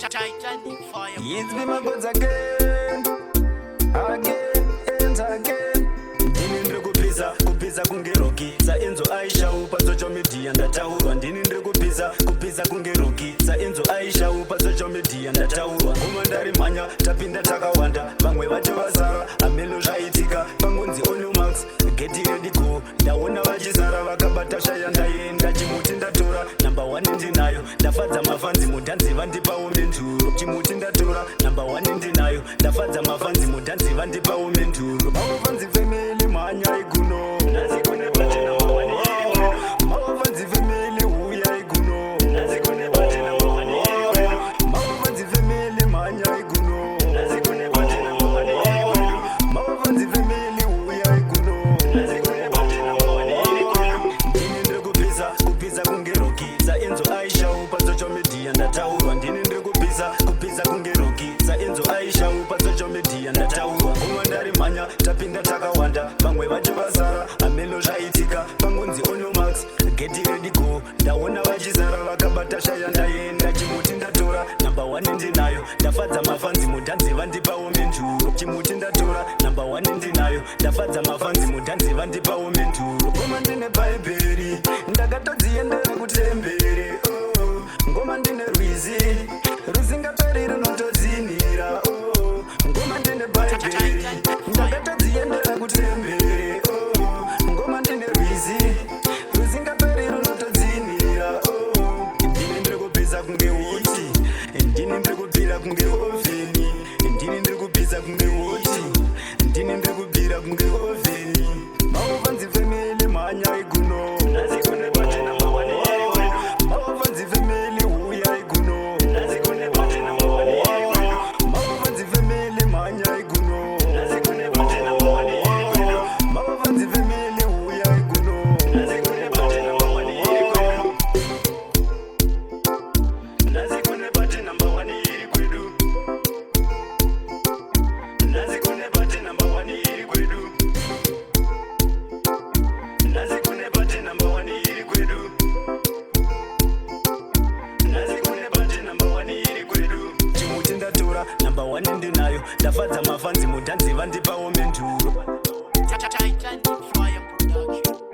It's been Magodz again and again. Ndini ndiri kupisa kunge Roki. Saenzo Aisha upa social media ndataurwa. Ndini ndiri kupisa kunge Roki. Saenzo Aisha upa social media ndataurwa. Ngoma ndari manya tapinda takawanda. Vamwe vacho vasara amelo zvaitika. Pangonzi only max get ready go. Ndaona vachizara vakabata shaya ndaenda chimuti ndatora. Number 1 ndinayo ndafadza mafanzi mudhanzi vandipawo menturo. Chimuti ndatora number 1 ndinayo ndafadza mafanzi mudhanzi vandipawo menturo. Mafanzi family manya iguno nazikune bati number 1 mafanzi family uya iguno nazikune bati number 1 mafanzi family manya iguno nazikune bati number 1 mafanzi family uya iguno nazikune bati number 1 ndini ndiri kupisa kunge Roki. Saenzo Aisha upa social media ndataurwa. Ndini ndiri kupisa kunge Roki. Saenzo Aisha upa social media ndataurwa. Ngoma ndari manya tapinda takawanda. Vamwe vacho vasara amelo zvaitika. Pangonzi only max get ready go. Ndaona vachizara vakabata shaya ndaenda chimuti ndatora number 1 ndinayo ndafadza mafanzi mudhanzi vandipawo menturo. Chimuti ndatora number 1 ndinayo ndafadza mafanzi mudhanzi vandipawo menturo. Ngoma ndine bhaibheri ndakatodziendera kutemberi. Ngoma ndine rwizi rusingaperi runotodzinira. Ngoma ndine bhaibheri ndakatodziendera kutemberi. Ngoma ndine rwizi rusingaperi runotodzinira. Ndini ndiri kupisa kunge uchi, ndini ndiri kupira kunge ovheni, ndini ndiri kupisa kunge uchi, ndini ndiri kupira kunge ovheni. Mafanzi family manya iguno nazikune bati number 1 mafanzi family uya iguno nazikune bati number 1 mafanzi family manya iguno nazikune bati number 1 mafanzi family uya iguno nazikune bati number 1 nazikune bati number 1 iri kwedu nazikune bati number 1 iri kwedu nazikune bati number 1 iri kwedu nazikune bati number 1 iri kwedu. Chimuti ndatora number 1 ndinayo ndafadza mafanzi mudhanzi vandipawo menturo. Titan Fire Production.